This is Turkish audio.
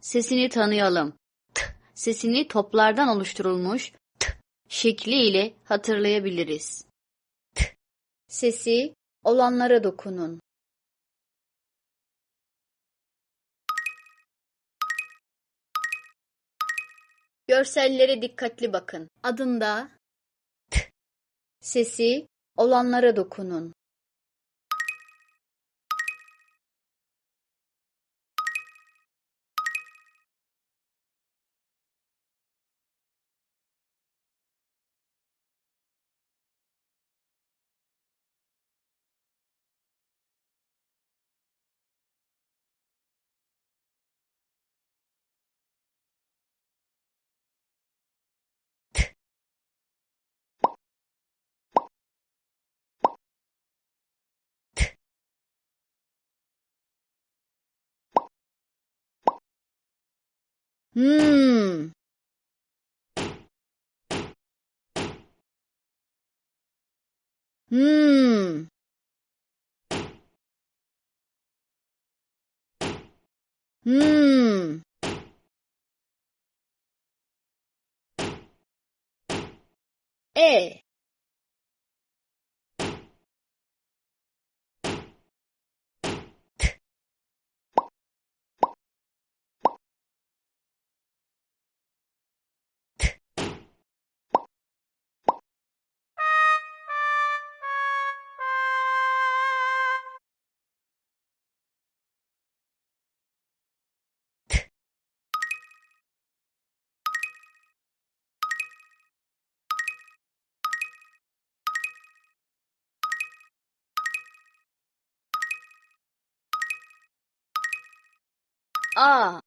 sesini tanıyalım. T sesini toplardan oluşturulmuş t şekli ile hatırlayabiliriz. T sesi olanlara dokunun. Görsellere dikkatli bakın. Adında t sesi olanlara dokunun. Hmm. Hmm. Hmm. E. A.